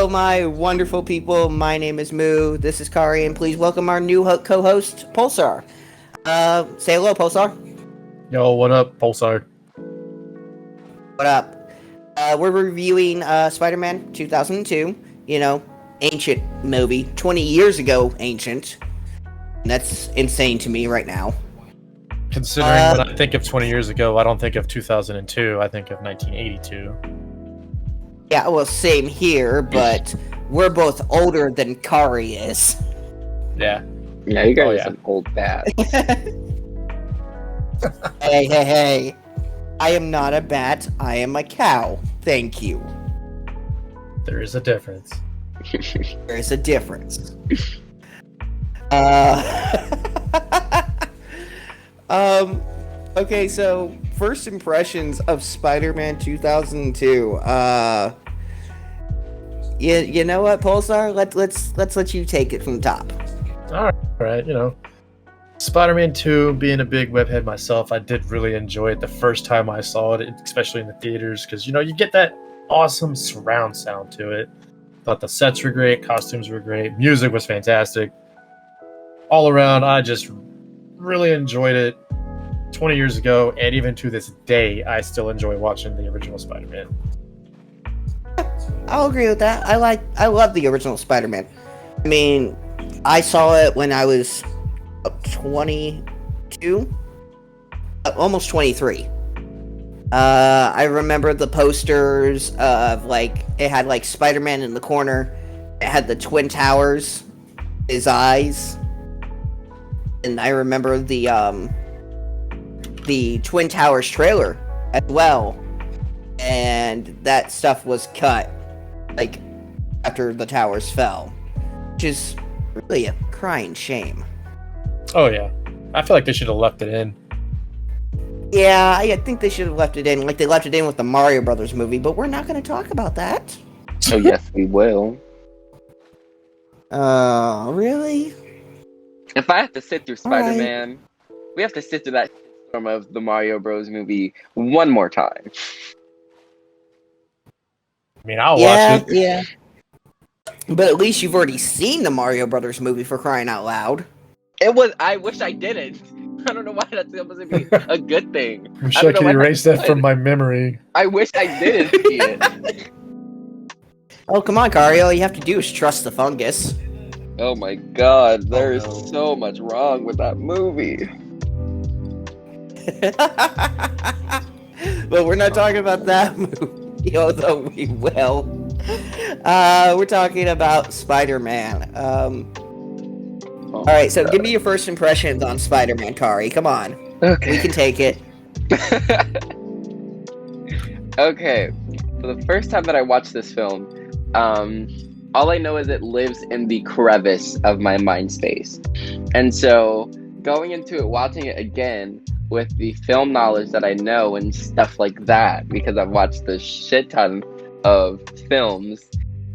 Hello, my wonderful people. My name is Moo. This is Cari, and please welcome our new co-host, Pulsar. Say hello, Pulsar. Yo, what up, Pulsar? What up? We're reviewing Spider-Man 2002. You know, ancient movie, 20 years ago, ancient. That's insane to me right now. Considering when I think of 20 years ago, I don't think of 2002. I think of 1982. Yeah, well, same here, but we're both older than Cari is. Yeah. Yeah, you guys are some old bats. Hey. I am not a bat. I am a cow. Thank you. There is a difference. There is a difference. Okay, so first impressions of Spider-Man 2002. You know what, Pulsar? Let's let you take it from the top. All right. Spider-Man 2, being a big webhead myself, I did really enjoy it the first time I saw it, especially in the theaters, because, you get that awesome surround sound to it. Thought the sets were great, costumes were great, music was fantastic. All around, I just really enjoyed it 20 years ago, and even to this day, I still enjoy watching the original Spider-Man. I'll agree with that. I love the original Spider-Man. I mean, I saw it when I was 22, almost 23. I remember the posters of it had Spider-Man in the corner. It had the Twin Towers, his eyes, and I remember the Twin Towers trailer as well. And that stuff was cut after the towers fell, which is really a crying shame. Oh yeah, I feel like they should have left it in. Yeah, I think they should have left it in, like they left it in with the Mario Brothers movie, but we're not going to talk about that. So yes, we will. Really? If I have to sit through Spider-Man, we have to sit through that storm of the Mario Bros. Movie one more time. I mean, I'll watch it. Yeah. But at least you've already seen the Mario Brothers movie, for crying out loud. I wish I didn't. I don't know why that's supposed to be a good thing. I wish I could erase that from my memory. I wish I didn't see it. Oh, come on, Cari. All you have to do is trust the fungus. Oh my god, there is so much wrong with that movie. But we're not talking about that movie, although we will. We're talking about Spider-Man. Alright, so give me your first impressions on Spider-Man, Cari. Come on. Okay. We can take it. Okay. So the first time that I watched this film, all I know is it lives in the crevice of my mind space. And so going into it, watching it again with the film knowledge that I know and stuff like that, because I've watched a shit ton of films,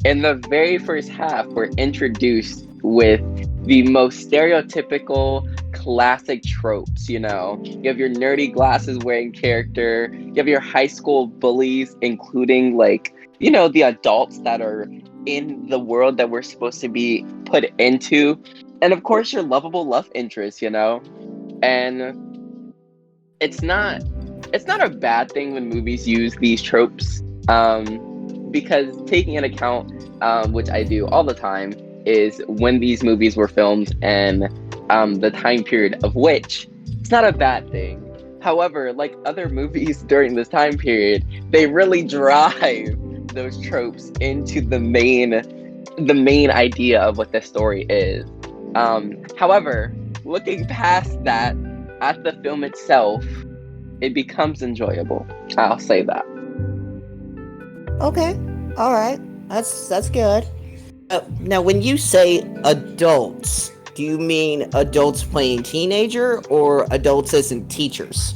in the very first half, we're introduced with the most stereotypical classic tropes. You have your nerdy glasses wearing character, you have your high school bullies, including the adults that are in the world that we're supposed to be put into, and of course your lovable love interest, and it's not a bad thing when movies use these tropes, because taking into account, which I do all the time, is when these movies were filmed and the time period of which it's not a bad thing. However, like other movies during this time period, they really drive those tropes into the main idea of what the story is. However, looking past that, at the film itself, it becomes enjoyable. I'll say that. Okay. Alright. That's good. Now, when you say adults, do you mean adults playing teenager or adults as in teachers?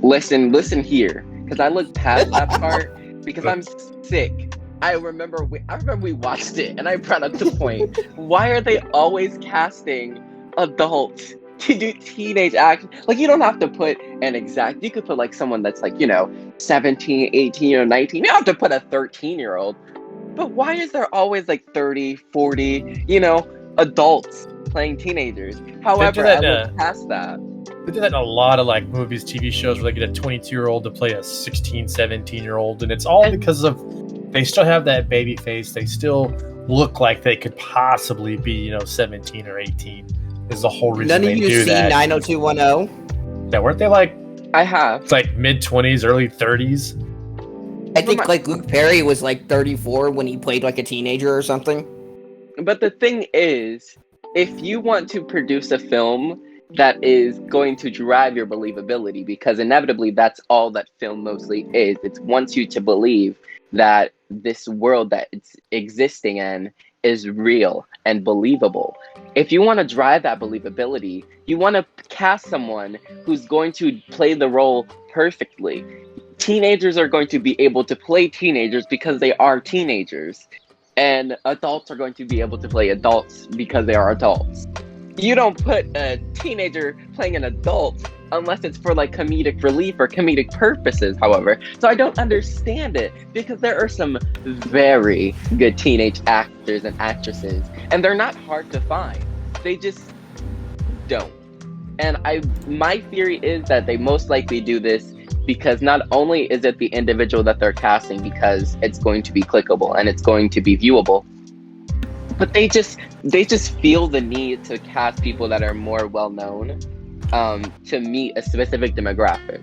Listen here, because I looked past that part because I'm sick. I remember we watched it, and I brought up the point. Why are they always casting adults to do teenage action? You don't have to put an exact. You could put someone that's 17, 18, or 19. You don't have to put a 13-year-old. But why is there always like 30, 40, adults playing teenagers? However, that, I look past that. They do that in a lot of like movies, TV shows where they get a 22-year-old to play a 16, 17-year-old, and it's all because of they still have that baby face. They still look like they could possibly be, 17 or 18. Is the whole reason None they of you do see that. 90210? Yeah, weren't they like? I have. It's like mid-20s, early 30s. I think like Luke Perry was like 34 when he played like a teenager or something. But the thing is, if you want to produce a film that is going to drive your believability, because inevitably that's all that film mostly is. It wants you to believe that this world that it's existing in is real and believable. If you want to drive that believability, you want to cast someone who's going to play the role perfectly. Teenagers are going to be able to play teenagers because they are teenagers. And adults are going to be able to play adults because they are adults. You don't put a teenager playing an adult unless it's for like comedic relief or comedic purposes, however. So I don't understand it because there are some very good teenage actors and actresses, and they're not hard to find. They just don't. And my theory is that they most likely do this because not only is it the individual that they're casting because it's going to be clickable and it's going to be viewable, but they just feel the need to cast people that are more well-known to meet a specific demographic.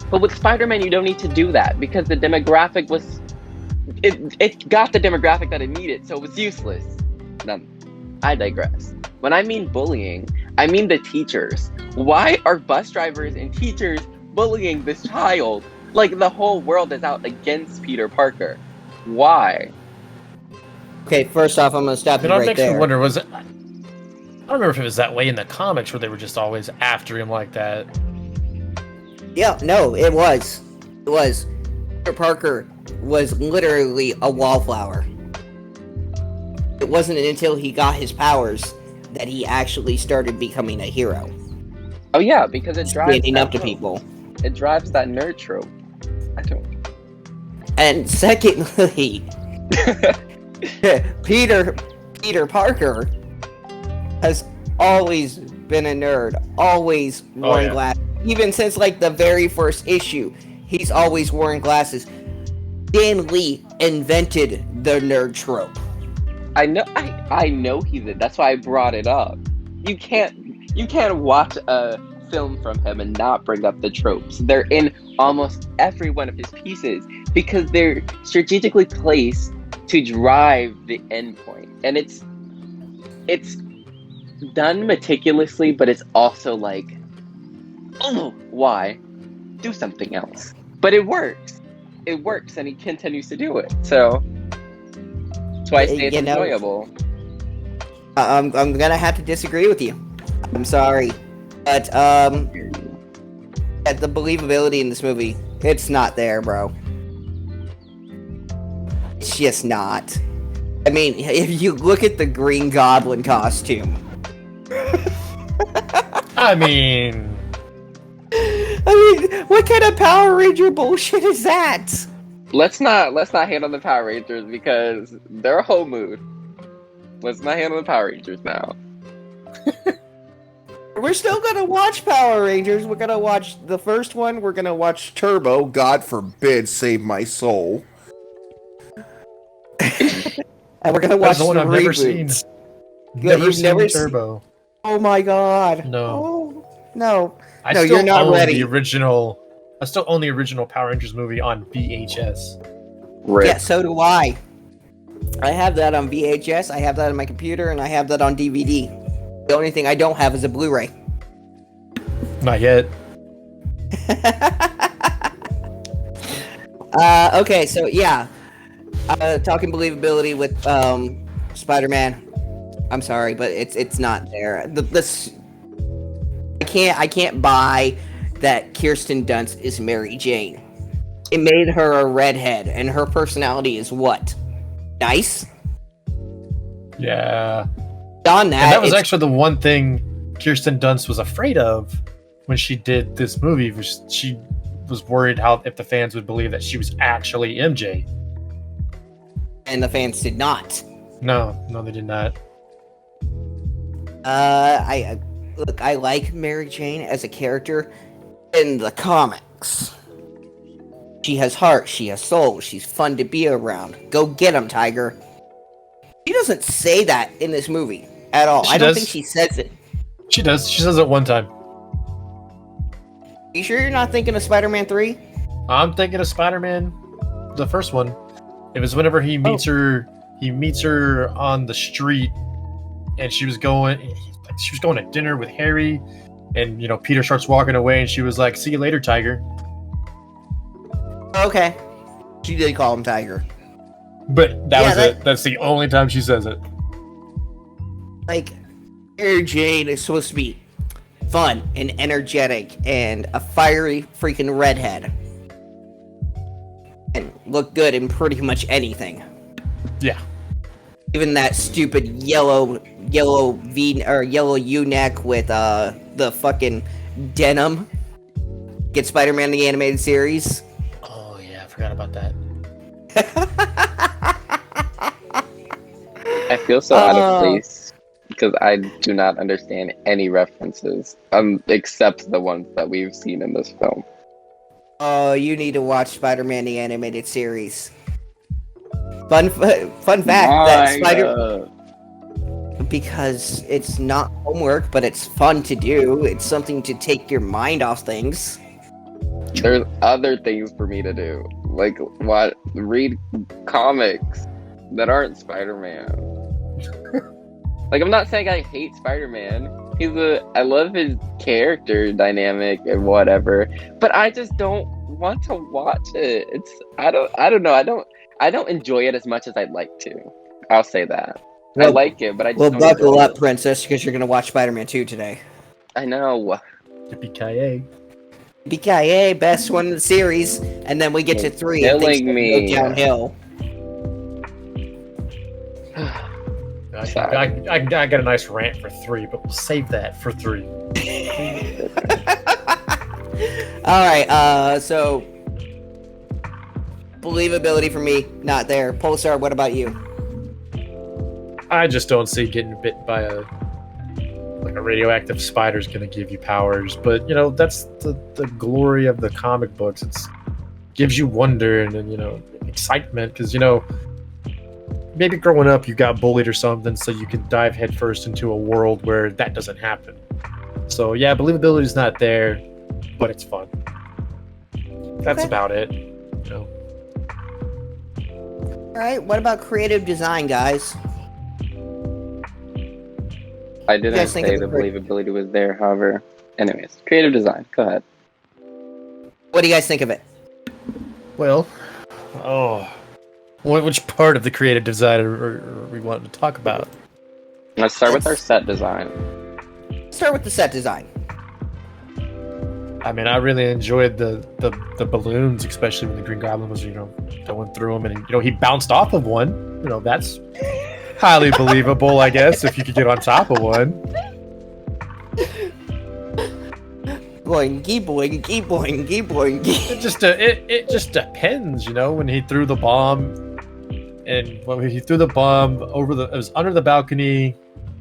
But with Spider-Man, you don't need to do that because the demographic it got the demographic that it needed, so it was useless. Now, I digress. When I mean bullying, I mean the teachers. Why are bus drivers and teachers bullying this child? Like, the whole world is out against Peter Parker. Why? Okay, first off, I'm gonna stop you That right makes me there. wonder, was it? I don't remember if it was that way in the comics where they were just always after him like that. Yeah, no, it was. It was. Peter Parker was literally a wallflower. It wasn't until he got his powers that he actually started becoming a hero. Oh yeah, because it drives Standing up to trope. people. It drives that nerd trope. I don't. And secondly, Peter Parker has always been a nerd, always worn glasses. Even since like the very first issue, he's always worn glasses. Dan Lee invented the nerd trope. I know he did. That's why I brought it up. You can't watch a film from him and not bring up the tropes. They're in almost every one of his pieces because they're strategically placed to drive the end point. And it's done meticulously, but it's also like, oh, why? Do something else. But it works. It works, and he continues to do it. So that's why I say it's enjoyable. I'm gonna have to disagree with you. I'm sorry, but the believability in this movie, it's not there, bro. It's just not. I mean, if you look at the Green Goblin costume. I mean, what kind of Power Ranger bullshit is that? Let's not hate on the Power Rangers because they're a whole mood. Let's not hate on the Power Rangers now. We're still gonna watch Power Rangers. We're gonna watch the first one. We're gonna watch Turbo. God forbid, save my soul. And we're gonna watch that's the one I've never seen. reboots. Never seen never Turbo. Oh my god. No. Oh, no. I No, still you're not own ready. the original. I still own the original Power Rangers movie on VHS. Rip. Yeah, so do I. I have that on VHS, I have that on my computer, and I have that on DVD. The only thing I don't have is a Blu-ray. Not yet. Okay, so yeah. Talking believability with Spider-Man. I'm sorry, but it's not there. I can't buy that Kirsten Dunst is Mary Jane. It made her a redhead, and her personality is what? Nice? Yeah. On that, And that was actually the one thing Kirsten Dunst was afraid of when she did this movie. She was worried if the fans would believe that she was actually MJ. and the fans did not. No, they did not. I like Mary Jane as a character in the comics. She has heart, she has soul, she's fun to be around. Go get 'em, Tiger. She doesn't say that in this movie at all. I don't think she says it. She does. She says it one time. You sure you're not thinking of Spider-Man 3? I'm thinking of Spider-Man, the first one. It was whenever he meets her. He meets her on the street, and she was going to dinner with Harry, and Peter starts walking away, and she was like, "See you later, Tiger." Okay, she did call him Tiger, but that was it. That's the only time she says it. Like, Mary Jane is supposed to be fun and energetic and a fiery freaking redhead, and look good in pretty much anything. Yeah. Even that stupid yellow V or yellow U-neck with the fucking denim. Get Spider-Man the animated series. Oh yeah, I forgot about that. I feel so out of place because I do not understand any references except the ones that we've seen in this film. Oh, you need to watch Spider-Man the animated series. Fun fact that because it's not homework, but it's fun to do. It's something to take your mind off things. There's other things for me to do, like read comics that aren't Spider-Man. Like, I'm not saying I hate Spider-Man. I love his character dynamic and whatever, but I just don't want to watch it. I don't know. I don't enjoy it as much as I'd like to. I'll say that. I like it, but I just don't buckle up, Princess, because you're gonna watch Spider-Man 2 today. I know. Yippee-ki-yay. Yippee-ki-yay, best one in the series, and then we get to 3 and things go downhill. I got a nice rant for 3, but we'll save that for 3. Alright, so believability for me, not there. Pulsar, what about you? I just don't see getting bit by a radioactive spider's gonna give you powers, but that's the glory of the comic books. It gives you wonder and excitement because maybe growing up you got bullied or something, so you can dive headfirst into a world where that doesn't happen. So yeah, believability is not there, but it's fun. That's about it. Alright, what about creative design, guys? I didn't say the believability was there, however. Anyways, creative design. Go ahead. What do you guys think of it? Well, which part of the creative design are we wanting to talk about? Let's start with our set design. Start with the set design. I mean, I really enjoyed the balloons, especially when the Green Goblin was, going through them, and he bounced off of one. That's highly believable, I guess, if you could get on top of one. Boingy, boingy, boingy, boingy. It just depends, when he threw the bomb, and when he threw the bomb it was under the balcony,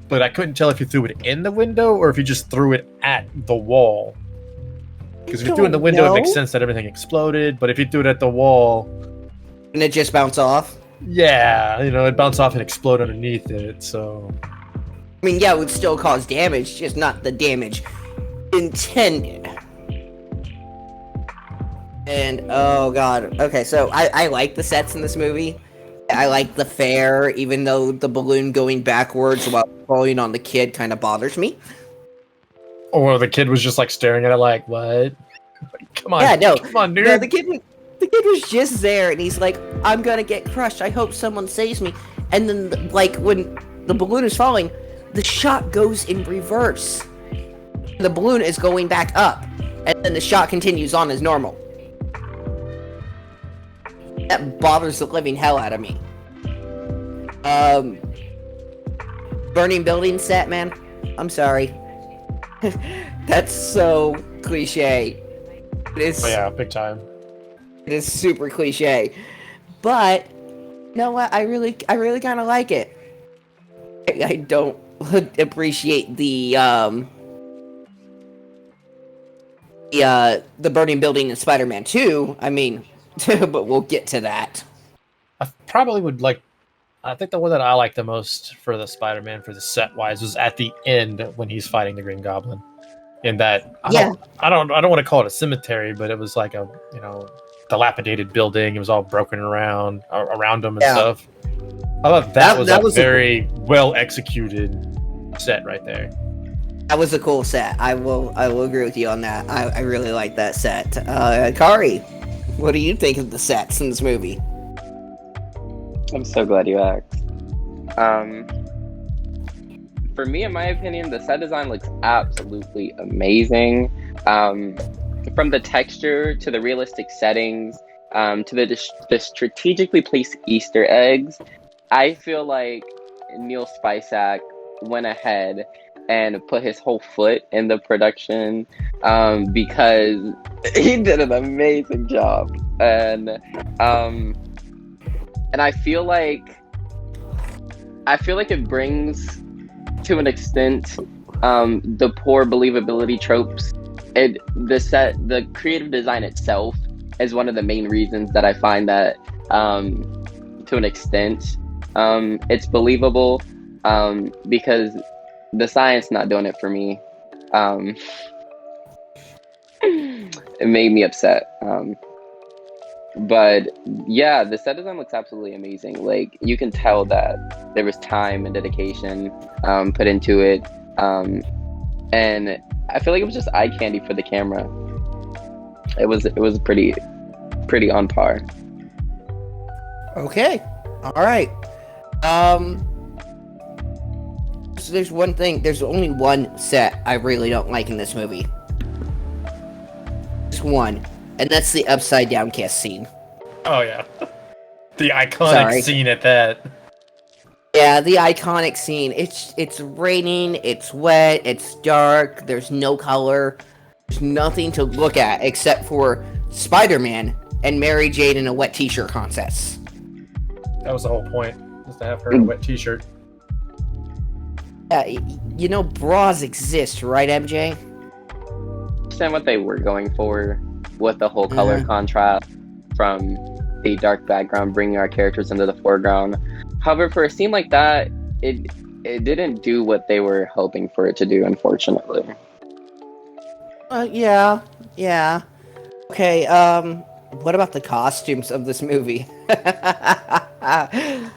but I couldn't tell if he threw it in the window or if he just threw it at the wall. Because if you threw it in the window, it makes sense that everything exploded. But if you threw it at the wall, and it just bounced off. Yeah, it bounced off and explode underneath it. So, I mean, yeah, it would still cause damage, just not the damage intended. And oh god, okay, so I like the sets in this movie. I like the fair, even though the balloon going backwards while falling on the kid kind of bothers me. Or the kid was just staring at it like, what? Come on. Yeah, no. Come on, dude. No, the kid was just there, and he's like, I'm gonna get crushed. I hope someone saves me. And then, when the balloon is falling, the shot goes in reverse. The balloon is going back up, and then the shot continues on as normal. That bothers the living hell out of me. Burning building set, man. I'm sorry. That's so cliche. It is, yeah, big time. It is super cliche. But You know what? I really kind of like it. I don't appreciate the burning building in Spider-Man 2. I mean, but we'll get to that. I probably would like. I think the one that I like the most for the Spider-Man for the set wise was at the end when he's fighting the Green Goblin. In that, I don't want to call it a cemetery, but it was like a dilapidated building. It was all broken around him and stuff. I thought that was a very well executed set right there. That was a cool set. I will agree with you on that. I really like that set. Cari, what do you think of the sets in this movie? I'm so glad you asked. For me, in my opinion, the set design looks absolutely amazing. From the texture to the realistic settings, to the strategically placed Easter eggs, I feel like Neil Spisak went ahead and put his whole foot in the production because he did an amazing job. And I feel like it brings, to an extent, the poor believability tropes. The creative design itself is one of the main reasons that I find that, to an extent, it's believable, because the science not doing it for me. It made me upset. But yeah, the set design looks absolutely amazing. Like, you can tell that there was time and dedication put into it, and I feel like it was just eye candy for the camera. It was pretty on par. Okay, all right. So there's one thing. There's only one set I really don't like in this movie. Just one. And that's the upside down kiss scene. Oh yeah, the iconic scene at that. Yeah, the iconic scene. It's raining, it's wet, it's dark, there's no color. There's nothing to look at except for Spider-Man and Mary Jane in a wet t-shirt contest. That was the whole point, was to have her in a wet t-shirt. You know, bras exist, right, MJ? I understand what they were going for with the whole color contrast from the dark background, bringing our characters into the foreground. However, for a scene like that, it didn't do what they were hoping for it to do, unfortunately. Yeah. Okay, what about the costumes of this movie? Okay.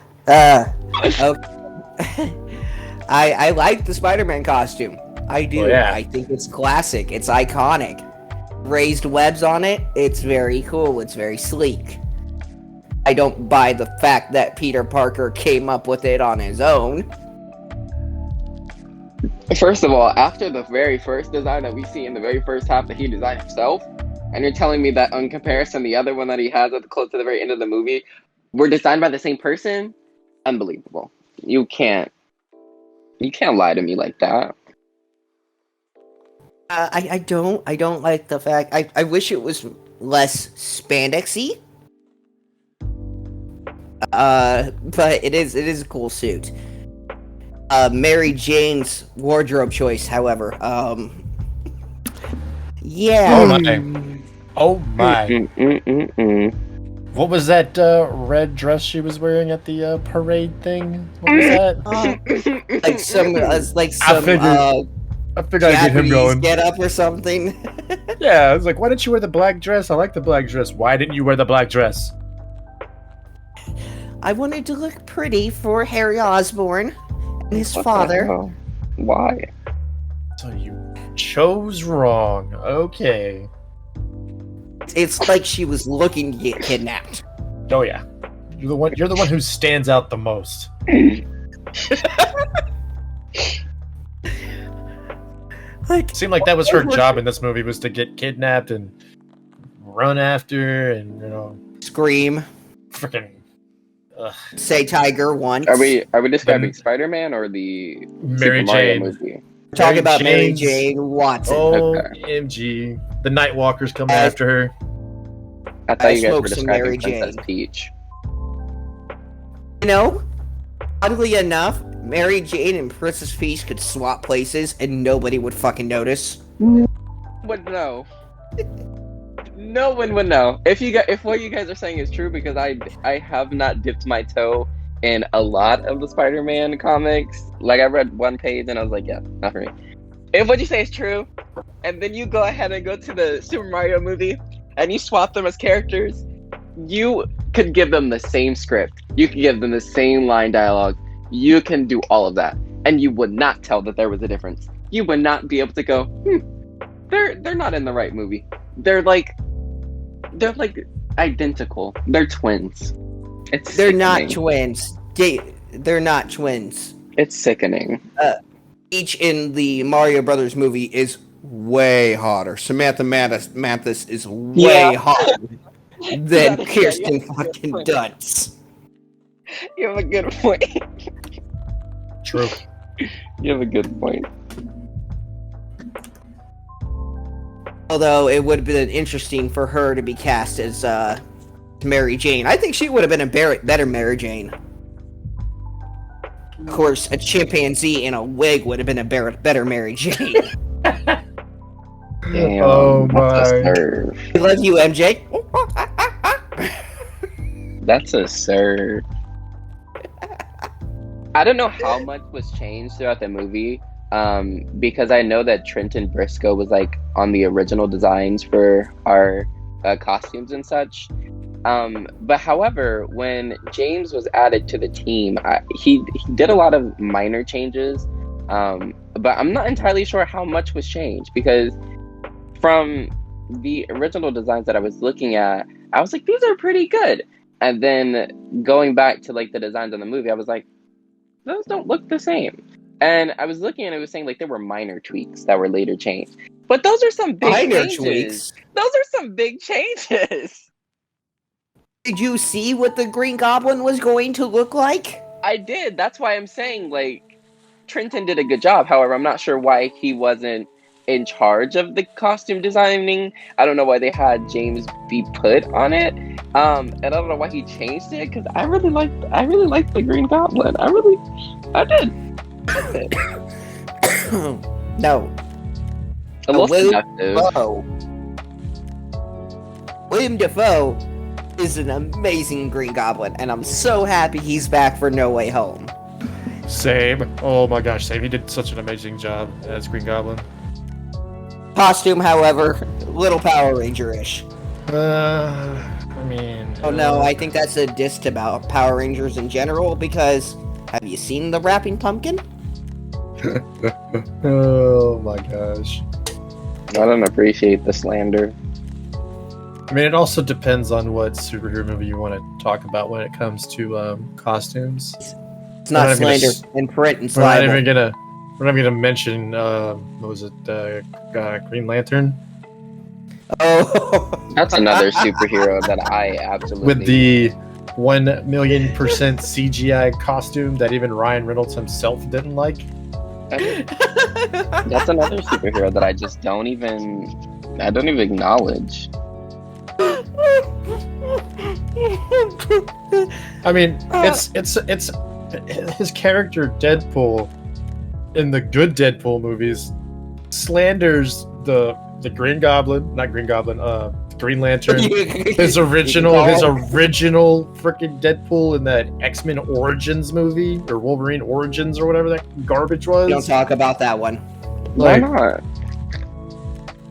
I like the Spider-Man costume. I do. Oh, yeah. I think it's classic. It's iconic. Raised webs on it. It's very cool. It's very sleek. I don't buy the fact that Peter Parker came up with it on his own. First of all, after the very first design that we see in the very first half that he designed himself, and you're telling me that on comparison, the other one that he has close to the very end of the movie were designed by the same person? Unbelievable. You can't lie to me like that. I don't like the fact. I wish it was less spandexy. But it is a cool suit. Mary Jane's wardrobe choice, however, yeah. Oh my. What was that red dress she was wearing at the parade thing? What was that? I figured I'd get him going. Get up or something. Yeah, I was like, why didn't you wear the black dress? I like the black dress. Why didn't you wear the black dress? I wanted to look pretty for Harry Osborn and his father. Why? So you chose wrong. Okay. It's like she was looking to get kidnapped. Oh yeah. You're the one who stands out the most. Seemed like that was her job in this movie, was to get kidnapped and run after and, scream. Freaking say tiger once. Are we describing Spider-Man or the Mary Super Mario Jane movie? We're talking about Mary Jane Watson. OMG. The Nightwalkers come after her. I thought you guys were describing Princess Peach. You know, oddly enough, Mary Jane and Princess Peach could swap places and nobody would fucking notice. Would know. No one would know if what you guys are saying is true, because I have not dipped my toe in a lot of the Spider-Man comics. Like, I read one page and I was like, yeah, not for me. If what you say is true, and then you go ahead and go to the Super Mario movie and you swap them as characters, you could give them the same script. You could give them the same line dialogue. You can do all of that, and you would not tell that there was a difference. You would not be able to go, they're not in the right movie. They're like identical. They're twins. It's They're sickening. not twins. They're not twins. It's sickening. Each in the Mario Brothers movie is way hotter. Samantha Mathis is way hotter than Kirsten fucking Dunst. You have a good point. True. You have a good point. Although it would have been interesting for her to be cast as Mary Jane. I think she would have been a better Mary Jane. Of course, a chimpanzee in a wig would have been a better Mary Jane. Damn, Oh that's a my. serve. I love you, MJ. That's a serve. I don't know how much was changed throughout the movie, because I know that Trenton Briscoe was like on the original designs for our costumes and such. But however, when James was added to the team, he did a lot of minor changes. But I'm not entirely sure how much was changed, because from the original designs that I was looking at, I was like, these are pretty good. And then going back to like the designs on the movie, I was like, those don't look the same. And I was looking and it was saying like there were minor tweaks that were later changed. But those are some big Minor changes. tweaks. Those are some big changes. Did you see what the Green Goblin was going to look like? I did. That's why I'm saying like Trenton did a good job. However, I'm not sure why he wasn't in charge of the costume designing. I don't know why they had James be put on it. And I don't know why he changed it, because I really liked the Green Goblin. I did. No. A little William seductive. Dafoe. William Dafoe is an amazing Green Goblin, and I'm so happy he's back for No Way Home. Same. Oh my gosh, same. He did such an amazing job as Green Goblin. Costume, however, little Power Ranger-ish. I mean. Oh no, I think that's a diss to Power Rangers in general, because have you seen the rapping pumpkin? Oh my gosh. I don't appreciate the slander. I mean, it also depends on what superhero movie you want to talk about when it comes to costumes. It's not I'm not even slander in print and We're not libel. even gonna mention what was it, Green Lantern Oh, That's another superhero that I absolutely with the 1,000,000% CGI costume that even Ryan Reynolds himself didn't like. That's another superhero that I just don't even acknowledge. I mean, it's his character Deadpool in the good Deadpool movies slanders the Green Goblin, not Green Goblin, Green Lantern. His original freaking Deadpool in that X-Men Origins movie or Wolverine Origins or whatever that garbage was. don't talk about that one. Why Like, not?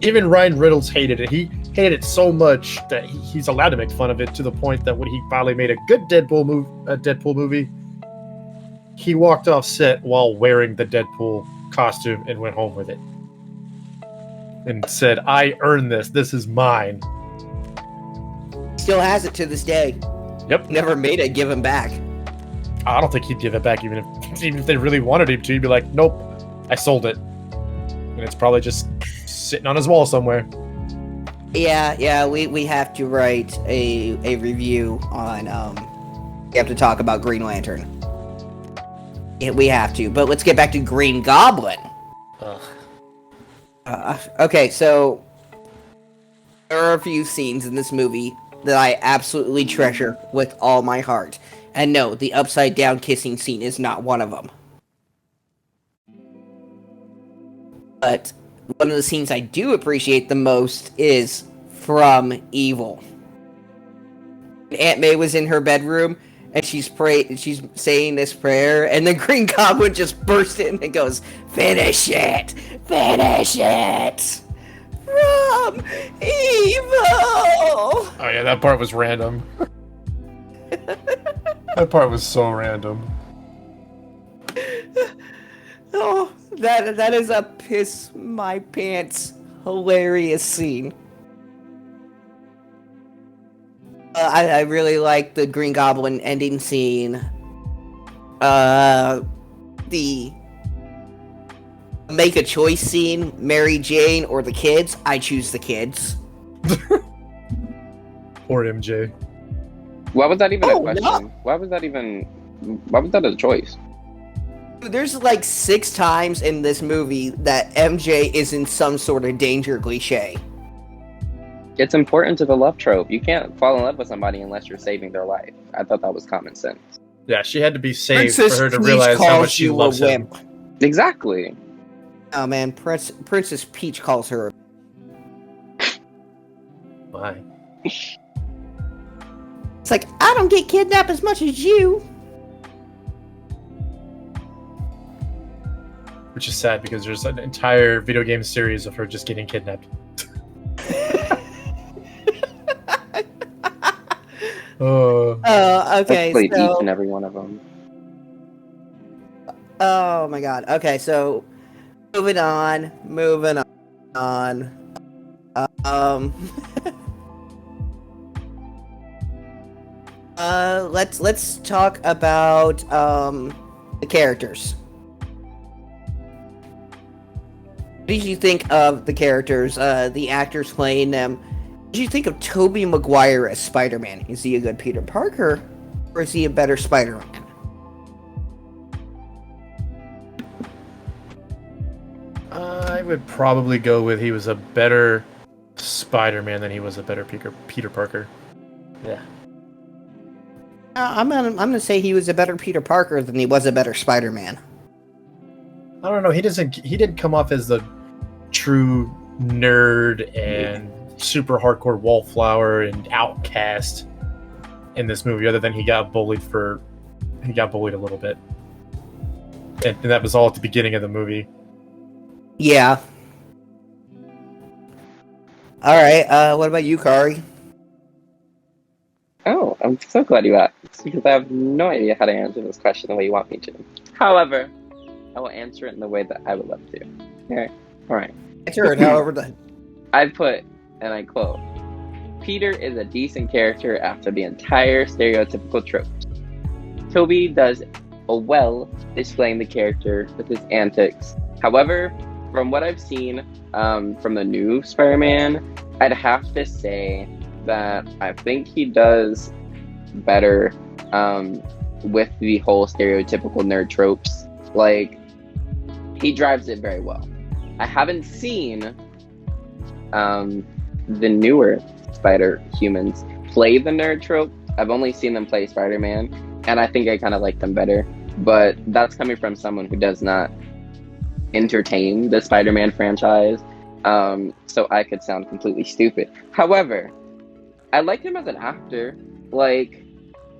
even Ryan Reynolds hated it. He hated it so much that he's allowed to make fun of it, to the point that when he finally made a good Deadpool movie, he walked off set while wearing the Deadpool costume and went home with it. And said, "I earned this. This is mine." Still has it to this day. Yep. Never made it give him back. I don't think he'd give it back even if they really wanted him to. He'd be like, "Nope, I sold it." And it's probably just sitting on his wall somewhere. Yeah, we have to write a review on we have to talk about Green Lantern. Yeah, we have to, but let's get back to Green Goblin. Ugh. Okay, so there are a few scenes in this movie that I absolutely treasure with all my heart. And no, the upside down kissing scene is not one of them. But one of the scenes I do appreciate the most is from Evil. Aunt May was in her bedroom and she's saying this prayer, and the Green Goblin just bursts in and goes, "Finish it! Finish it! From Evil!" Oh yeah, that part was random. That part was so random. Oh, that is a piss my pants hilarious scene. I really like the Green Goblin ending scene. The make a choice scene, Mary Jane or the kids. I choose the kids. Poor MJ. Why was that even a question? No. Why was that a choice? There's like 6 times in this movie that MJ is in some sort of danger cliche. It's important to the love trope. You can't fall in love with somebody unless you're saving their life. I thought that was common sense. Yeah, she had to be saved Princess for her to Peach realize how calls much she you a loves him. wimp. Exactly. Oh man, Princess Peach calls her. Why? It's like, I don't get kidnapped as much as you. Which is sad because there's an entire video game series of her just getting kidnapped. Oh, okay. I played So, each and every one of them. oh my god. Okay, so moving on. Let's talk about the characters. What did you think of the characters, the actors playing them? What did you think of Tobey Maguire as Spider-Man? Is he a good Peter Parker, or is he a better Spider-Man? I would probably go with he was a better Spider-Man than he was a better Peter Parker. Yeah. I'm gonna say he was a better Peter Parker than he was a better Spider-Man. I don't know. He didn't come off as the true nerd and super hardcore wallflower and outcast in this movie, other than he got bullied a little bit. And that was all at the beginning of the movie. Yeah. All right. What about you, Cari? Oh, I'm so glad you asked, because I have no idea how to answer this question the way you want me to. However, I will answer it in the way that I would love to. Okay. All right. Answer it however the. I put, and I quote, "Peter is a decent character after the entire stereotypical tropes. Tobey does a well displaying the character with his antics. However, from what I've seen from the new Spider-Man, I'd have to say that I think he does better with the whole stereotypical nerd tropes. Like, he drives it very well. I haven't seen the newer Spider-Humans play the nerd trope. I've only seen them play Spider-Man, and I think I kind of like them better. But that's coming from someone who does not entertain the Spider-Man franchise, so I could sound completely stupid. However, I like him as an actor. Like,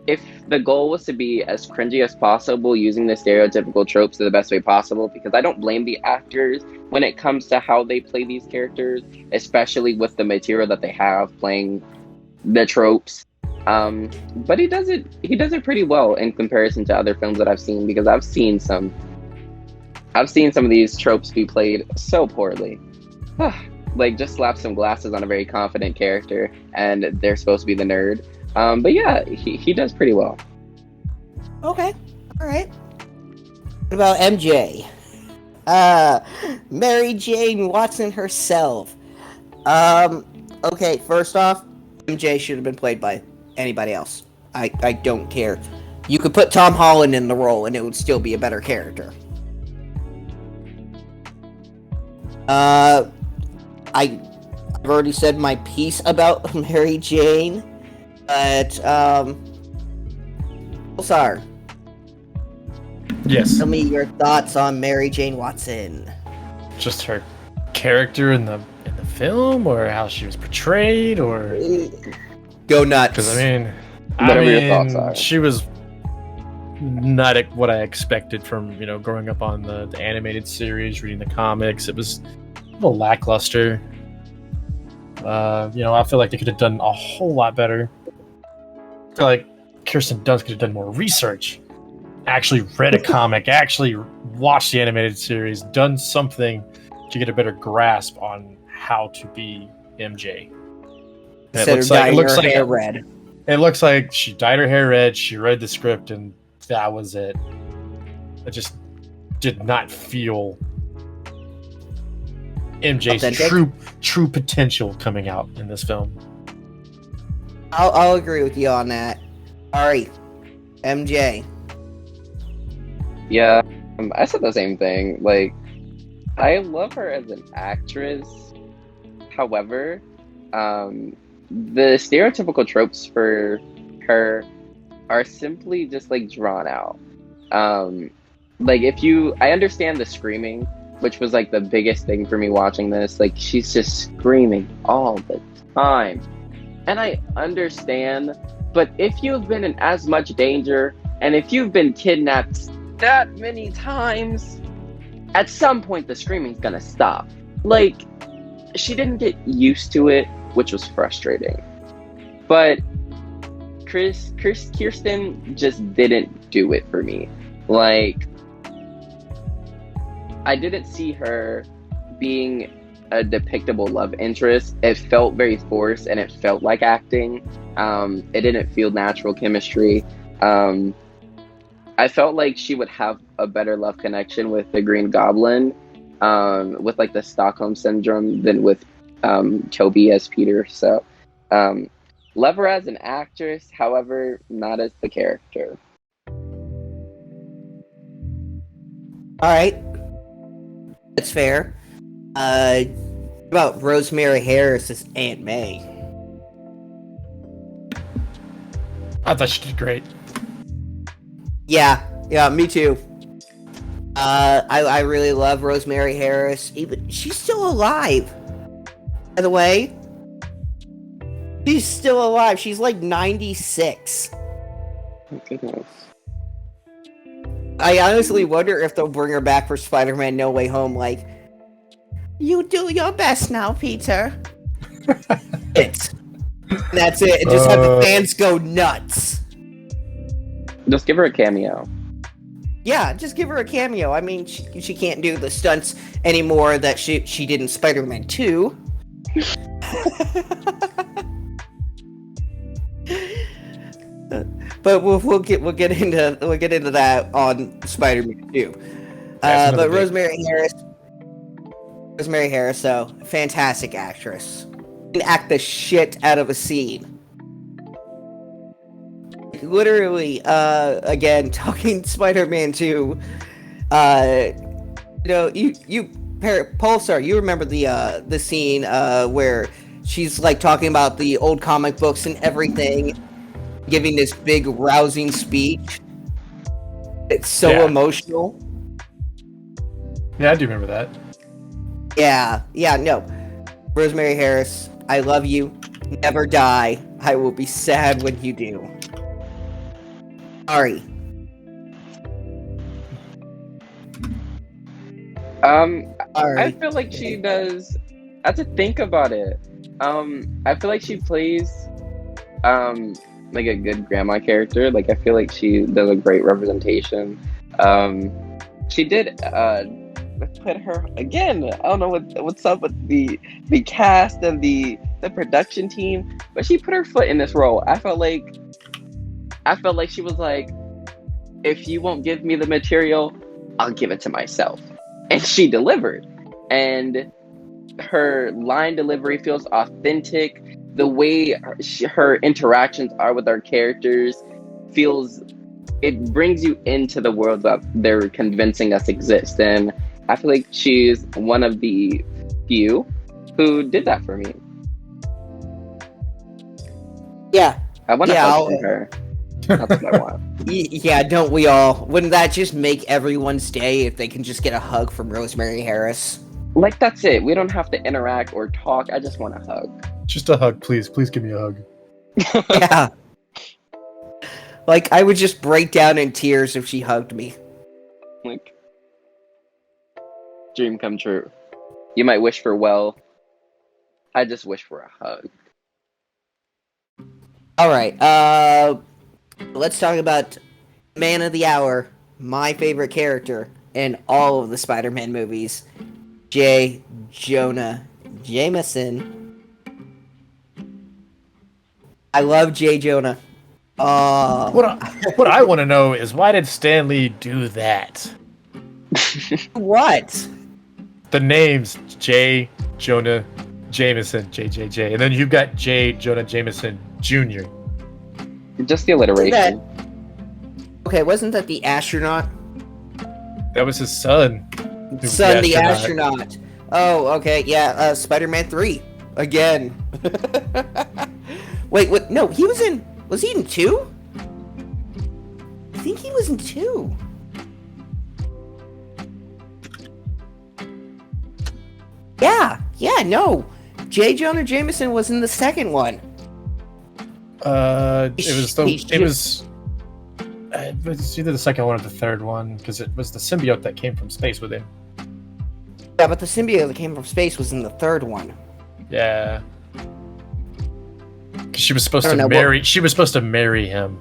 if the goal was to be as cringy as possible, using the stereotypical tropes in the best way possible, because I don't blame the actors when it comes to how they play these characters, especially with the material that they have playing the tropes. But he does it pretty well in comparison to other films that I've seen, because I've seen some of these tropes be played so poorly. Like, just slap some glasses on a very confident character and they're supposed to be the nerd. But yeah, he does pretty well. Okay. All right. What about MJ? Mary Jane Watson herself. Okay, first off, MJ should have been played by anybody else. I don't care. You could put Tom Holland in the role and it would still be a better character. I've already said my piece about Mary Jane, but Pulsar, Yes. tell me your thoughts on Mary Jane Watson. Just her character in the film, or how she was portrayed, or Go nuts. because I Whatever your mean, thoughts are. she was not what I expected from growing up on the animated series, reading the comics. It was a little lackluster. I feel like they could have done a whole lot better. I feel like Kirsten Dunst could have done more research, actually read a comic, actually watched the animated series, done something to get a better grasp on how to be MJ. Instead of dyeing her hair red. It looks like she dyed her hair red, she read the script, and that was it. It just did not feel MJ's authentic? true potential coming out in this film. I'll agree with you on that. Cari, MJ. Yeah, I said the same thing. Like, I love her as an actress. However, the stereotypical tropes for her are simply just like drawn out. Like, I understand the screaming, which was like the biggest thing for me watching this. Like, she's just screaming all the time. And I understand, but if you've been in as much danger, and if you've been kidnapped that many times, at some point the screaming's gonna stop. Like, she didn't get used to it, which was frustrating. But Kirsten just didn't do it for me. Like, I didn't see her being a depictable love interest. It felt very forced, and it felt like acting. It didn't feel natural chemistry. I felt like she would have a better love connection with the Green Goblin, with like the Stockholm Syndrome, than with Toby as Peter. So, love her as an actress, however, not as the character. All right, that's fair. What about Rosemary Harris as Aunt May? I thought she did great. Yeah, me too. I really love Rosemary Harris. Even she's still alive, by the way. She's still alive. She's like 96. Oh, goodness. I honestly wonder if they'll bring her back for Spider-Man No Way Home. Like, you do your best now, Peter. That's it. And just have the fans go nuts. Just give her a cameo. Yeah, just give her a cameo. I mean, she can't do the stunts anymore that she did in Spider-Man 2. But we'll get into that on Spider-Man 2. But Rosemary Harris, though, fantastic actress. Can act the shit out of a scene. Literally, again, talking Spider-Man 2, Pulsar, you remember the scene where she's like talking about the old comic books and everything, giving this big rousing speech. It's so emotional. Yeah, I do remember that. Yeah, no. Rosemary Harris, I love you. Never die. I will be sad when you do. Cari. I feel like she does. I have to think about it. I feel like she plays like a good grandma character. Like, I feel like she does a great representation. She did put her again. I don't know what's up with the cast and the production team, but she put her foot in this role. I felt like she was like, if you won't give me the material, I'll give it to myself. And she delivered. And her line delivery feels authentic. The way her interactions are with our characters it brings you into the world that they're convincing us exists. And I feel like she's one of the few who did that for me. Yeah. I want to help her. That's what I want. Yeah, don't we all? Wouldn't that just make everyone's day if they can just get a hug from Rosemary Harris? Like, that's it. We don't have to interact or talk. I just want a hug. Just a hug, please. Please give me a hug. Yeah. Like, I would just break down in tears if she hugged me. Like, dream come true. You might wish for well. I just wish for a hug. Alright, let's talk about Man of the Hour, my favorite character in all of the Spider-Man movies, J. Jonah Jameson. I love J. Jonah. What I want to know is, why did Stan Lee do that? What? The names J. Jonah Jameson, JJJ, and then you've got J. Jonah Jameson Jr. Just the alliteration. Okay, wasn't that the astronaut? That was his son. He was Son, the astronaut. Oh, okay, yeah, Spider-Man 3. Again. Wait, what? No, he was in... Was he in 2? I think he was in 2. Yeah, no. J. Jonah Jameson was in the second one. It was either the second one or the third one, because it was the symbiote that came from space with him. Yeah, but the symbiote that came from space was in the third one. Yeah. Because she was supposed to marry. She was supposed to marry him.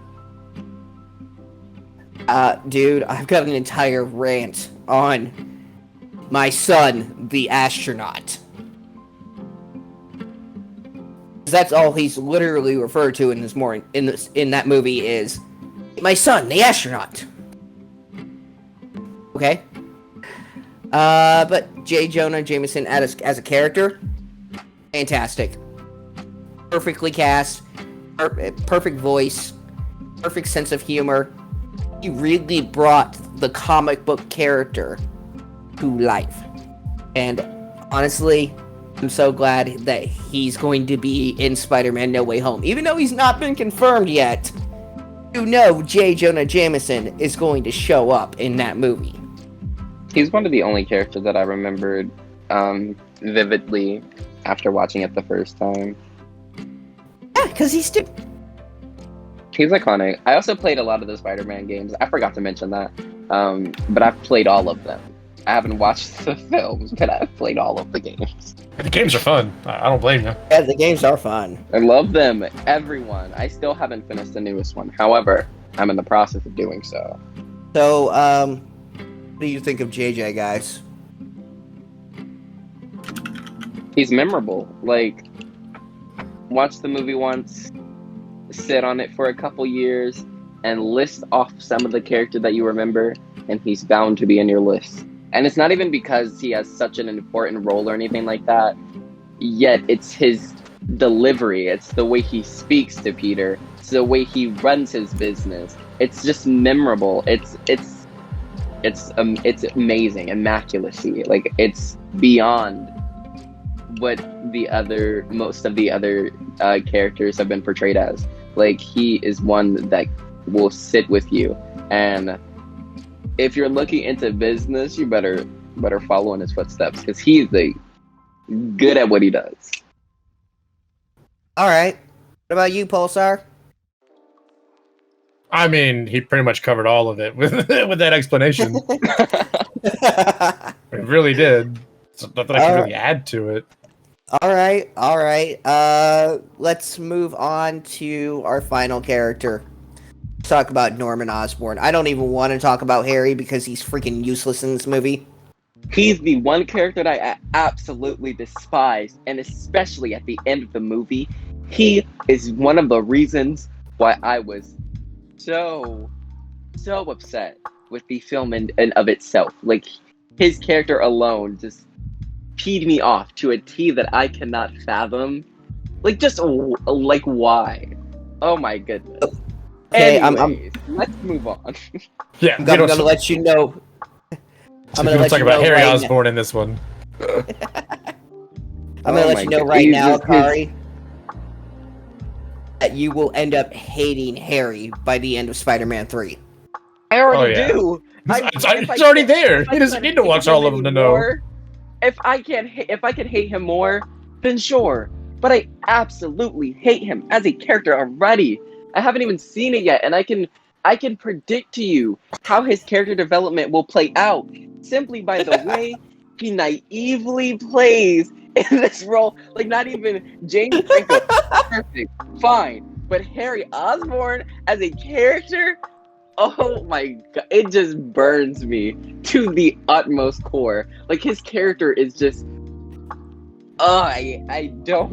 Dude, I've got an entire rant on my son, the astronaut. That's all he's literally referred to in in that movie is my son, the astronaut. Okay. But J. Jonah Jameson as a character, fantastic. Perfectly cast, perfect voice, perfect sense of humor. He really brought the comic book character to life. And honestly, I'm so glad that he's going to be in Spider-Man No Way Home. Even though he's not been confirmed yet, you know J. Jonah Jameson is going to show up in that movie. He's one of the only characters that I remembered vividly after watching it the first time. Yeah, because he's iconic. I also played a lot of the Spider-Man games. I forgot to mention that. But I've played all of them. I haven't watched the films, but I've played all of the games. The games are fun. I don't blame you. Yeah, the games are fun. I love them. Everyone. I still haven't finished the newest one. However, I'm in the process of doing so. So, what do you think of JJ, guys? He's memorable. Like, watch the movie once, sit on it for a couple years, and list off some of the character that you remember, and he's bound to be in your list. And it's not even because he has such an important role or anything like that, yet it's his delivery, it's the way he speaks to Peter, it's the way he runs his business. It's just memorable. It's amazing, immaculacy. Like, it's beyond what most of the other characters have been portrayed as. Like, he is one that will sit with you, and if you're looking into business, you better follow in his footsteps, because he's good at what he does. All right. What about you, Pulsar? I mean, he pretty much covered all of it with that explanation. It really did. It's not that I can really add to it. All right. Let's move on to our final character. Let's talk about Norman Osborn. I don't even want to talk about Harry because he's freaking useless in this movie. He's the one character that I absolutely despise, and especially at the end of the movie, he is one of the reasons why I was so upset with the film and of itself. Like, his character alone just peed me off to a T that I cannot fathom. Like, just like, why? Oh my goodness. Okay, Anyways, let's move on. Yeah, I'm gonna let you know. I'm gonna talk about Harry Osborn in this one. I'm gonna let you know right now, Cari. that you will end up hating Harry by the end of Spider-Man 3. I already yeah. do. It's already there. He doesn't need to watch all of them to know. If I can hate him more, then sure. But I absolutely hate him as a character already. I haven't even seen it yet, and I can predict to you how his character development will play out simply by the way he naively plays in this role. Like, not even James Franco, perfect, fine, but Harry Osborn as a character. Oh my god, it just burns me to the utmost core. Like, his character is just I don't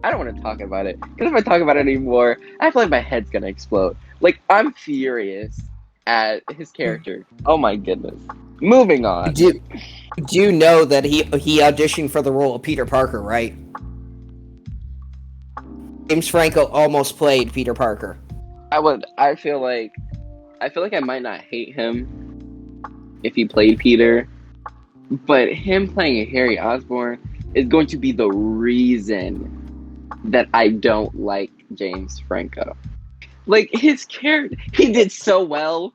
want to talk about it. Because if I talk about it anymore, I feel like my head's gonna explode. Like, I'm furious at his character. Oh my goodness. Moving on. Do you know that he auditioned for the role of Peter Parker, right? James Franco almost played Peter Parker. I feel like I might not hate him if he played Peter, but him playing Harry Osborn is going to be the reason that I don't like James Franco. Like, his character, he did so well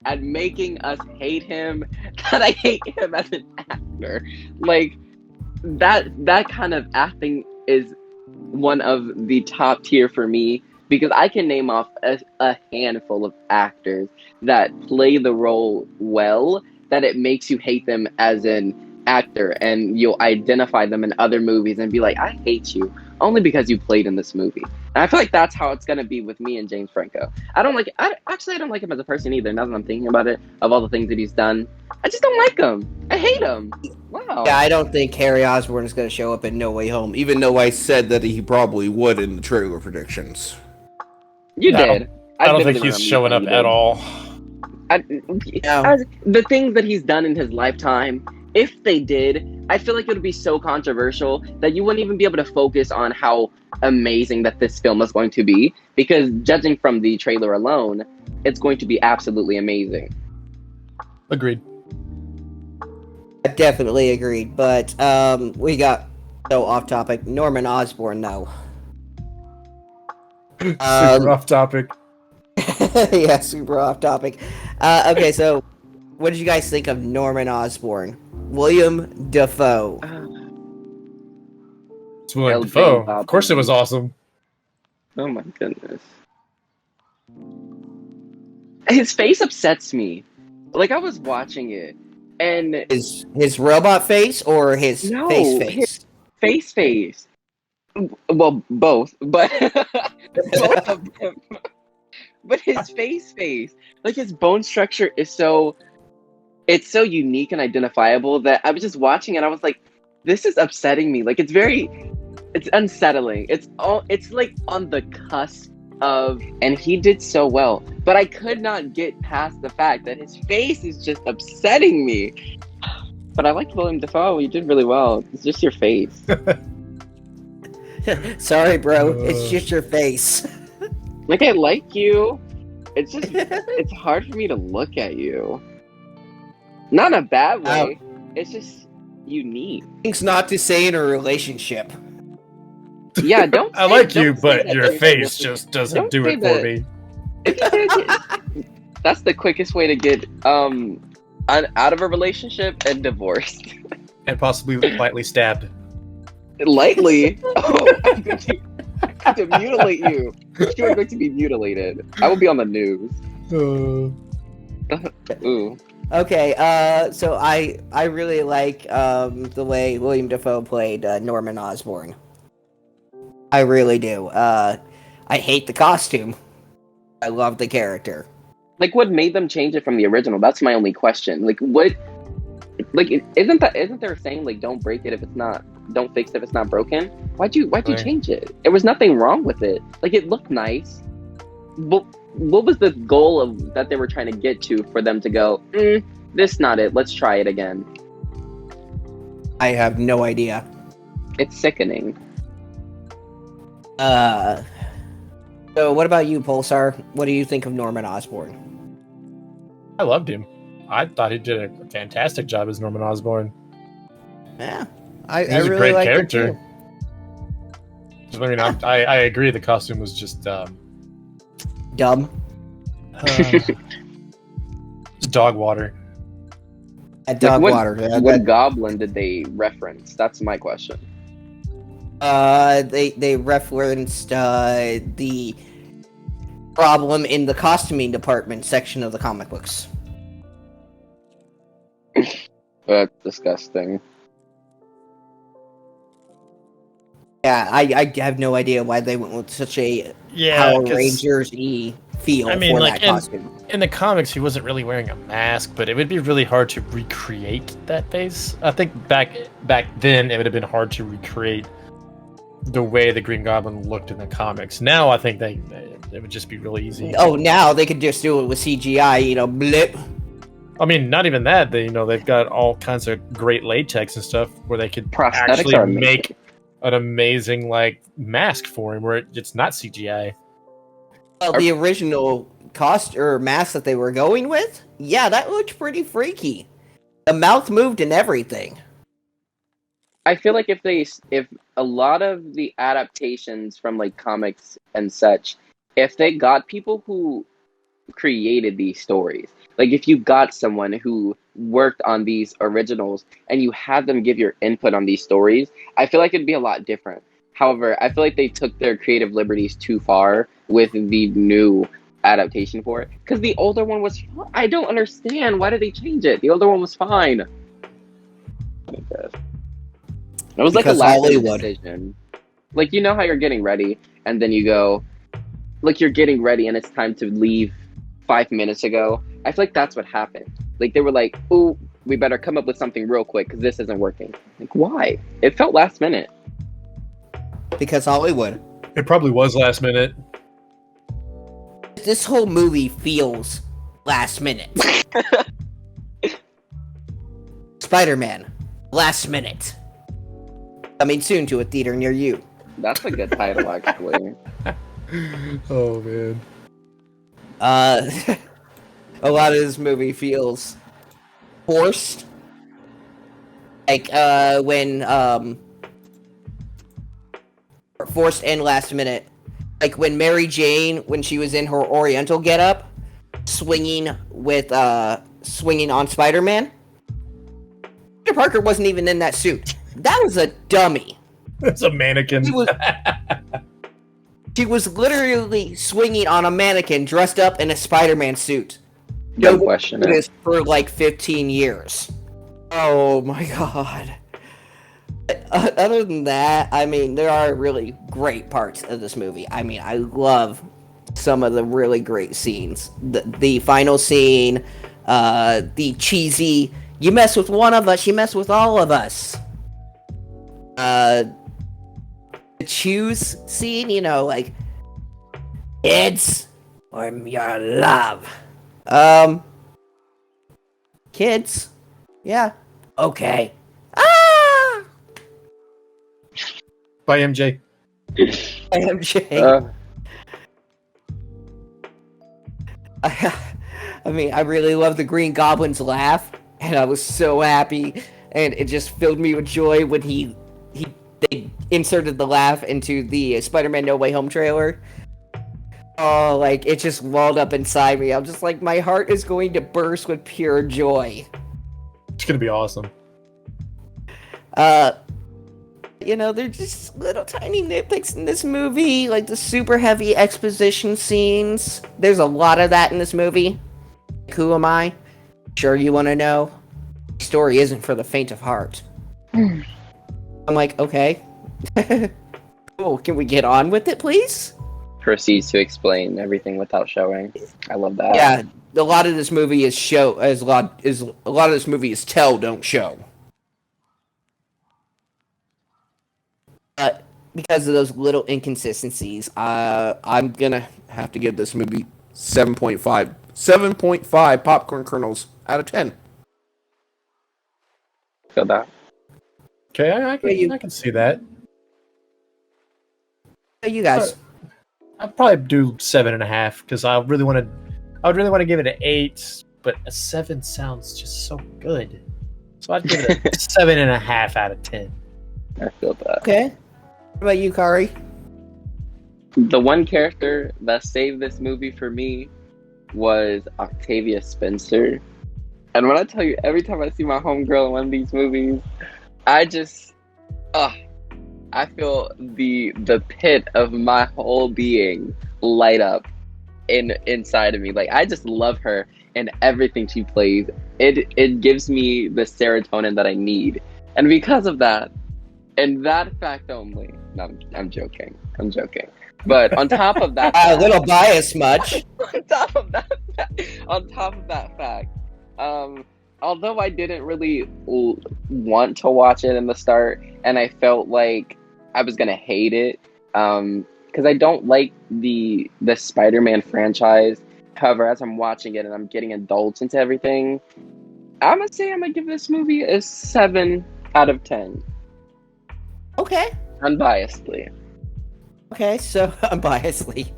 at making us hate him that I hate him as an actor. Like, that kind of acting is one of the top tier for me, because I can name off a handful of actors that play the role well, that it makes you hate them as an actor, and you'll identify them in other movies and be like, I hate you only because you played in this movie. And I feel like that's how it's gonna be with me and James Franco. I don't like him as a person either. Now that I'm thinking about it, of all the things that he's done, I just don't like him. I hate him. Wow. Yeah, I don't think Harry Osborn is going to show up in No Way Home, even though I said that he probably would in the trailer predictions. You did. I don't think he's showing up at all. The things that he's done in his lifetime, if they did, I feel like it would be so controversial that you wouldn't even be able to focus on how amazing that this film is going to be, because judging from the trailer alone, it's going to be absolutely amazing. Agreed. I definitely agreed, but we got so off topic. Norman Osborn, though. Super off topic. Yeah, super off topic. Okay, so what did you guys think of Norman Osborn? William Dafoe. It's William Dafoe. Of course it was awesome. Oh my goodness. His face upsets me. Like, I was watching it, and his robot face or his face? His face. Well, both, but both of them. But his face, like, his bone structure is so unique and identifiable that I was just watching and I was like, this is upsetting me. Like, it's unsettling. It's like on the cusp of, and he did so well, but I could not get past the fact that his face is just upsetting me. But I liked William Dafoe. You did really well. It's just your face. Sorry, bro. It's just your face. Like, I like you. It's just, it's hard for me to look at you. Not in a bad way. It's just unique. Things not to say in a relationship. Yeah, don't. I like you, but your face just doesn't do it for me. That's the quickest way to get out of a relationship and divorced. And possibly lightly stabbed. Lightly? Oh, I'm going to mutilate you. You are going to be mutilated. I will be on the news. Ooh. Okay, so I really like the way William Dafoe played Norman Osborn. I really do. I hate the costume. I love the character. Like, what made them change it from the original? That's my only question. Like, what? Like, isn't there a saying, like, don't break it if it's not, don't fix it if it's not broken? Why'd you change it? There was nothing wrong with it. Like, it looked nice. But what was the goal of that they were trying to get to for them to go, this not it, let's try it again? I have no idea. It's sickening. So what about you, Pulsar? What do you think of Norman Osborn? I loved him. I thought he did a fantastic job as Norman Osborn. Yeah, He's a great character. I mean, I agree. The costume was just Dumb. just dog water. At dog what, water. What goblin did they reference? That's my question. They referenced the problem in the costuming department section of the comic books. That's disgusting. Yeah, I have no idea why they went with such a Yeah, Power 'cause, Rangers-y feel I mean, for like, that costume. in the comics, he wasn't really wearing a mask, but it would be really hard to recreate that face. I think back then, it would have been hard to recreate the way the Green Goblin looked in the comics. Now, I think it would just be really easy. Oh, now they could just do it with CGI, blip. I mean, not even that. They've got all kinds of great latex and stuff where they could Prosthetics actually are amazing. make an amazing mask for him where it's not CGI. Well, the original mask that they were going with, yeah, that looked pretty freaky. The mouth moved and everything. I feel like if a lot of the adaptations from like comics and such, if they got people who created these stories, like if you got someone who worked on these originals and you had them give your input on these stories, I feel like it'd be a lot different. However, I feel like they took their creative liberties too far with the new adaptation for it. Because the older one was, I don't understand. Why did they change it? The older one was fine. It was like a Because last Hollywood. decision. Like, you know how you're getting ready, and then you go, like, you're getting ready, and it's time to leave 5 minutes ago. I feel like that's what happened. Like, they were like, "Ooh, we better come up with something real quick because this isn't working." Like, why? It felt last minute. Because Hollywood. It probably was last minute. This whole movie feels last minute. Spider-Man, last minute. Coming soon to a theater near you. That's a good title, actually. Oh man. A lot of this movie feels forced. Like, when, forced and last minute. Like, when Mary Jane, when she was in her Oriental getup, swinging on Spider-Man, Peter Parker wasn't even in that suit. That was a dummy. It's a mannequin. She was literally swinging on a mannequin dressed up in a Spider-Man suit. Don't question it. This for like 15 years. Oh my god. Other than that, I mean, there are really great parts of this movie. I mean, I love some of the really great scenes. The final scene, the cheesy, you mess with one of us, you mess with all of us. The choose scene, like, kids or your love. Kids? Yeah. Okay. Ah! By MJ. MJ. I mean, I really love the Green Goblin's laugh, and I was so happy, and it just filled me with joy when they inserted the laugh into the Spider-Man No Way Home trailer. Oh, like, it just welled up inside me. I'm just like, my heart is going to burst with pure joy. It's gonna be awesome. They're just little tiny nitpicks in this movie, like the super heavy exposition scenes. There's a lot of that in this movie. Who am I? Sure you want to know? The story isn't for the faint of heart. I'm like, okay. Cool, can we get on with it, please? Proceeds to explain everything without showing. I love that. Yeah, a lot of this movie is tell, don't show. But because of those little inconsistencies, I'm gonna have to give this movie 7.5. 7.5 popcorn kernels out of 10. Feel that. Okay, I can see that. Hey, you guys. I'd probably do 7.5 because I would really want to give it an 8, but a 7 sounds just so good. So I'd give it a 7.5 out of 10. I feel that. Okay. What about you, Cari? The one character that saved this movie for me was Octavia Spencer. And when I tell you, every time I see my homegirl in one of these movies, I just, I feel the pit of my whole being light up inside of me. Like, I just love her and everything she plays. It gives me the serotonin that I need, and because of that, and that fact only. No, I'm joking. But on top of that, A little bias much. on top of that fact, although I didn't really want to watch it in the start, and I felt like I was gonna hate it, because I don't like the Spider-Man franchise. However, as I'm watching it and I'm getting indulged into everything, I'm gonna give this movie a 7 out of 10, Okay. unbiasedly. Okay, so unbiasedly.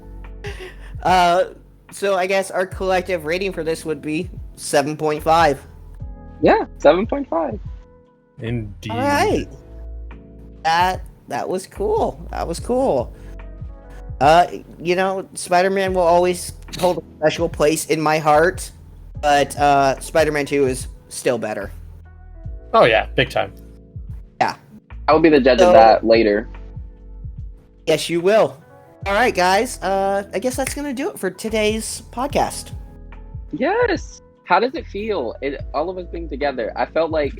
So I guess our collective rating for this would be 7.5. Yeah, 7.5. Indeed. All right. That was cool. Spider-Man will always hold a special place in my heart, but Spider-Man 2 is still better. Oh yeah, big time. I will be the judge So- of that later. Yes, you will. All right, guys. I guess that's gonna do it for today's podcast. Yes. How does it feel? All of us being together. I felt like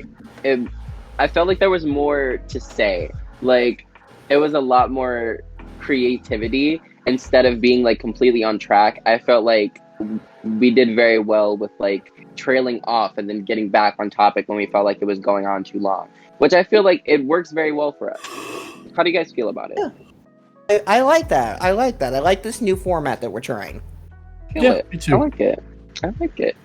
there was more to say. Like, it was a lot more creativity instead of being like completely on track. I felt like we did very well with like trailing off and then getting back on topic when we felt like it was going on too long, which I feel like it works very well for us. How do you guys feel about it? Yeah. I like that. I like this new format that we're trying. Feel Yeah, it. me too. I like it.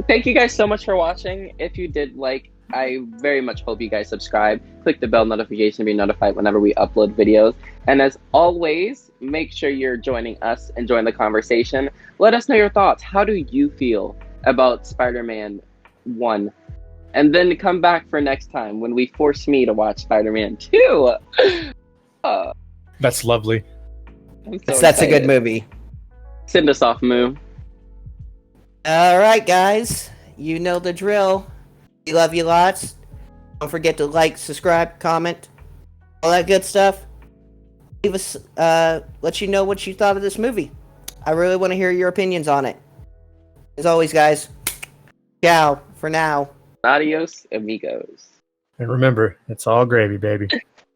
Thank you guys so much for watching. If you did like, I very much hope you guys subscribe. Click the bell notification to be notified whenever we upload videos. And as always, make sure you're joining us and join the conversation. Let us know your thoughts. How do you feel about Spider-Man 1? And then come back for next time when we force me to watch Spider-Man 2. That's lovely. I'm so That's a good excited. movie. Send us off, Moo. All right, guys. You know the drill. We love you lots. Don't forget to like, subscribe, comment, all that good stuff. Leave us, let you know what you thought of this movie. I really want to hear your opinions on it. As always, guys, ciao for now. Adios, amigos. And remember, it's all gravy, baby.